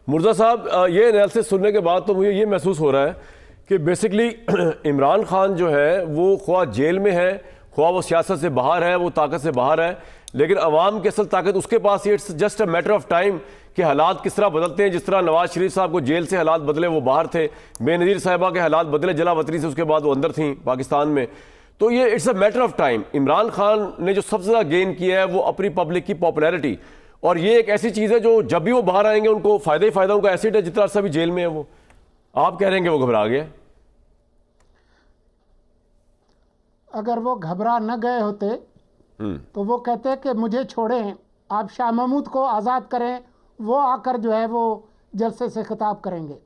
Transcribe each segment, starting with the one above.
मुर्जा साहब, ये एनालिसिस सुनने के बाद तो मुझे ये महसूस हो रहा है कि बेसिकली इमरान खान जो है वो ख्वाह जेल में है, ख्वाह वो सियासत से बाहर है, वो ताकत से बाहर है, लेकिन अवाम की असल ताकत उसके पास, it's just a matter of time कि हालात किस तरह बदलते हैं। जिस तरह नवाज शरीफ साहब को जेल से हालात बदले, वो बाहर थे, बेनज़ीर साहिबा के हालात बदले जलावतनी से, उसके बाद वो अंदर थी पाकिस्तान में। तो ये it's a matter of time. Imran Khan ने जो सबसे ज़्यादा गेन किया है वो अपनी पब्लिक की पॉपुलैरिटी, और ये एक ऐसी चीज़ है जो जब भी वो बाहर आएंगे उनको फ़ायदा ही फ़ायदा, उनका एसिड है। जितना अर्सा भी जेल में है वो, आप कह रहे हैं कि वो घबरा गया। अगर वो घबरा न गए होते तो वो कहते कि मुझे छोड़ें, आप शाह महमूद को आज़ाद करें, वो आकर जो है वो जलसे से खिताब करेंगे।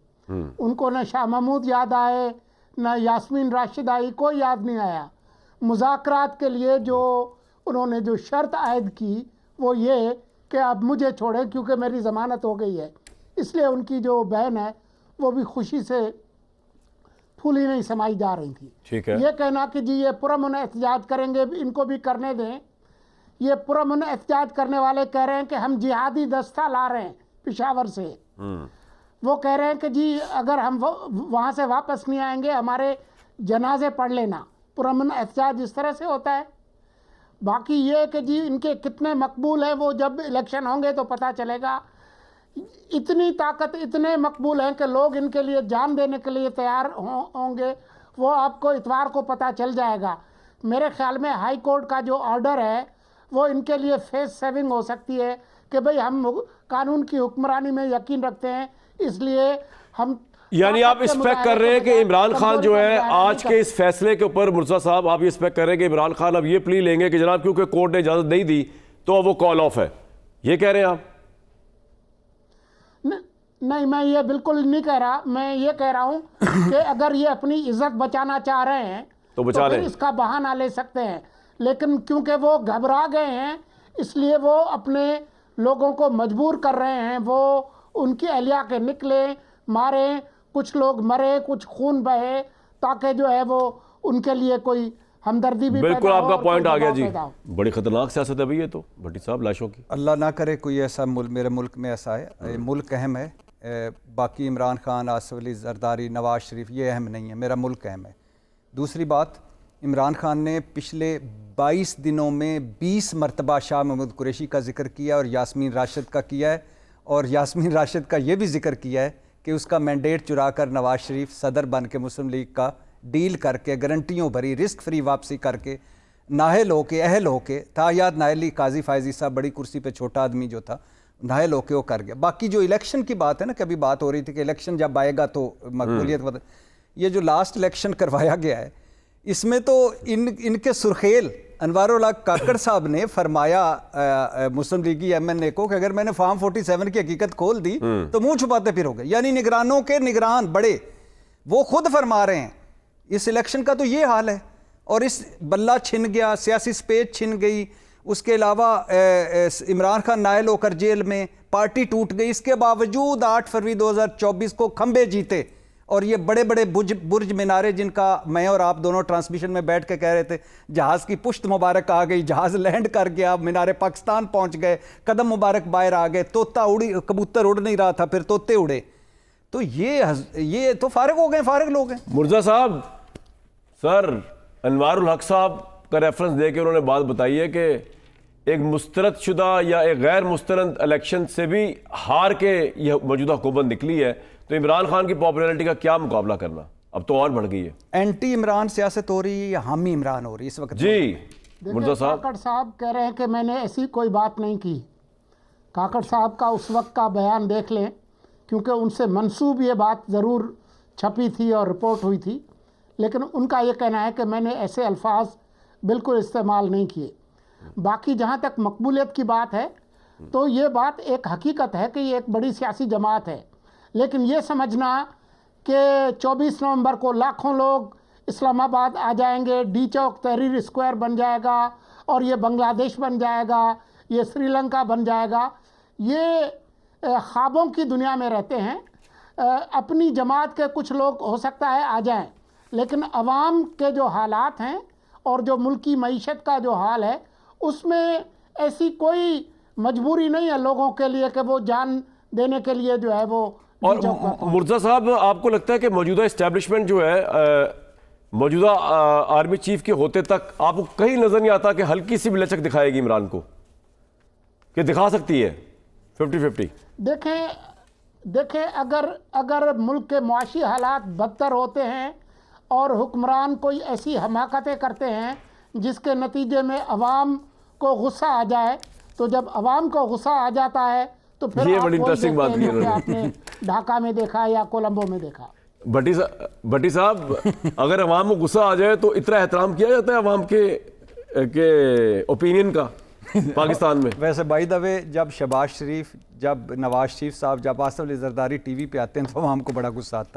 उनको न शाह महमूद याद आए, न यास्मीन राशिद आई, कोई याद नहीं आया। मुज़ाकरात के लिए जो उन्होंने जो शर्त आयद की वो ये कि आप मुझे छोड़ें क्योंकि मेरी ज़मानत हो गई है। इसलिए उनकी जो बहन है वो भी खुशी से फूली नहीं समाई जा रही थी। ठीक है। ये कहना कि जी ये पुरअमन एहतजाज करेंगे, इनको भी करने दें, ये पुरअमन एहतजाज करने वाले कह रहे हैं कि हम जिहादी दस्ता ला रहे हैं पेशावर से। वो कह रहे हैं कि जी अगर हम वहाँ से वापस नहीं आएंगे हमारे जनाजे पढ़ लेना। पुरअमन एहतजाज इस तरह से होता है। बाकी ये कि जी इनके कितने मकबूल हैं वो जब इलेक्शन होंगे तो पता चलेगा। इतनी ताकत, इतने मकबूल हैं कि लोग इनके लिए जान देने के लिए तैयार होंगे। वो आपको इतवार को पता चल जाएगा। मेरे ख्याल में हाई कोर्ट का जो ऑर्डर है वो इनके लिए फेस सेविंग हो सकती है कि भाई हम कानून की हुक्मरानी में यकीन रखते हैं, इसलिए हम, यानी आप एक्सपेक्ट कर रहे हैं कि इमरान खान जो है आज के इस फैसले के ऊपर, मुर्जा साहब आप ये एक्सपेक्ट कर रहे हैं कि इमरान खान अब ये प्ली लेंगे कि जनाब क्योंकि कोर्ट ने इजाजत नहीं दी तो अब वो कॉल ऑफ है, ये कह रहे हैं आप? नहीं, मैं ये बिल्कुल नहीं कह रहा। मैं ये कह रहा हूँ कि अगर ये अपनी इज्जत बचाना चाह रहे हैं तो बचा फिर लें, इसका बहाना ले सकते हैं। लेकिन क्योंकि वो घबरा गए हैं इसलिए वो अपने लोगों को मजबूर कर रहे हैं। वो उनकी अहलिया के निकले, मारे, कुछ लोग मरे, कुछ खून बहे, ताकि जो है वो उनके लिए कोई हमदर्दी भी बिल्कुल आपका पॉइंट आ गया जी। बड़ी खतरनाक सियासत है भाई ये तो, भट्टी साहब, लाशों की। अल्लाह ना करे कोई ऐसा मेरे मुल्क में ऐसा है। मुल्क अहम है, बाकी इमरान खान, आसिफ अली जरदारी, नवाज शरीफ ये अहम नहीं है, मेरा मुल्क अहम है। दूसरी बात, इमरान खान ने पिछले 22 दिनों में 20 मरतबा शाह महमूद कुरैशी का जिक्र किया और यास्मीन राशिद का किया है, और यास्मीन राशिद का ये भी जिक्र किया है कि उसका मैंडेट चुरा कर नवाज शरीफ सदर बन के मुस्लिम लीग का डील करके, गारंटियों भरी रिस्क फ्री वापसी करके, नाहल होके, अहल होके था। याद नाहली काजी फायजी साहब, बड़ी कुर्सी पे छोटा आदमी जो था, नाहल होके वो कर गया। बाकी जो इलेक्शन की बात है ना, कभी बात हो रही थी कि इलेक्शन जब आएगा तो मकबूलियत, ये जो लास्ट इलेक्शन करवाया गया है इसमें तो इनके सुरखेल अनवारुल हक काकड़ साहब ने फरमाया मुस्लिम लीगी MNA को कि अगर मैंने फॉर्म 47 की हकीकत खोल दी तो मुंह छुपाते फिरोगे। यानी निगरानों के निगरान बड़े वो खुद फरमा रहे हैं इस इलेक्शन का तो ये हाल है। और इस बल्ला छिन गया, सियासी स्पेस छिन गई, उसके अलावा इमरान खान नायल होकर जेल में, पार्टी टूट गई। इसके बावजूद 8 फरवरी 2024 को खंबे जीते, और ये बड़े बड़े बुर्ज मीनारे जिनका मैं और आप दोनों ट्रांसमिशन में बैठ के कह रहे थे जहाज़ की पुश्त मुबारक आ गई, जहाज़ लैंड कर गया, मीनारे पाकिस्तान पहुंच गए, कदम मुबारक बाहर आ गए, तोता उड़ी, कबूतर उड़ नहीं रहा था फिर तोते उड़े। तो ये तो फारिग हो गए, फारिग लोग हैं। मुर्जा साहब, सर अनवारुल हक साहब का रेफरेंस दे के उन्होंने बात बताई है कि एक मुस्तरद शुदा या एक गैर मुस्तरद इलेक्शन से भी हार के यह मौजूदा हुकूमत निकली है, तो इमरान खान की पॉपुलैरिटी का क्या मुकाबला करना, अब तो और बढ़ गई है। एंटी इमरान सियासत हो रही है या हामी इमरान हो रही है इस वक्त? जी मुर्जा साहब, काकड़ साहब कह रहे हैं कि मैंने ऐसी कोई बात नहीं की। काकड़ साहब का उस वक्त का बयान देख लें, क्योंकि उनसे मंसूब ये बात ज़रूर छपी थी और रिपोर्ट हुई थी, लेकिन उनका ये कहना है कि मैंने ऐसे अल्फाज बिल्कुल इस्तेमाल नहीं किए। बाकी जहाँ तक मकबूलियत की बात है तो ये बात एक हकीकत है कि ये एक बड़ी सियासी जमात है, लेकिन ये समझना कि 24 नवंबर को लाखों लोग इस्लामाबाद आ जाएंगे, डी चौक तहरीर स्क्वायर बन जाएगा और ये बांग्लादेश बन जाएगा, ये श्रीलंका बन जाएगा, ये ख्वाबों की दुनिया में रहते हैं। अपनी जमात के कुछ लोग हो सकता है आ जाएं, लेकिन अवाम के जो हालात हैं और जो मुल्की मईशत का जो हाल है उसमें ऐसी कोई मजबूरी नहीं है लोगों के लिए कि वो जान देने के लिए जो है वो और बीच औकात हो। मुर्तज़ा साहब, आपको लगता है कि मौजूदा इस्टेब्लिशमेंट जो है मौजूदा आर्मी चीफ के होते तक आपको कहीं नजर नहीं आता कि हल्की सी भी लचक दिखाएगी इमरान को, कि दिखा सकती है 50-50? देखें अगर मुल्क के मुआशी हालात बदतर होते हैं और हुक्मरान कोई ऐसी हमाकतें करते हैं जिसके नतीजे में अवाम को गुस्सा आ जाए, तो जब अवाम को गुस्सा आ जाता है तो फिर ये आप बड़ी वही इंटरेस्टिंग बात देखते हैं की जो कि उन्होंने। आपने ढाका में देखा या कोलंबो में देखा। भट्टी साहब, अगर अवाम को गुस्सा आ जाए तो इतना एहतराम किया जाता है अवाम के ओपिनियन का पाकिस्तान में? वैसे बाय द वे, जब शहबाज शरीफ, जब नवाज शरीफ साहब, जब आसिफ अली जरदारी टीवी पे आते हैं तो हमको बड़ा गुस्सा आता है।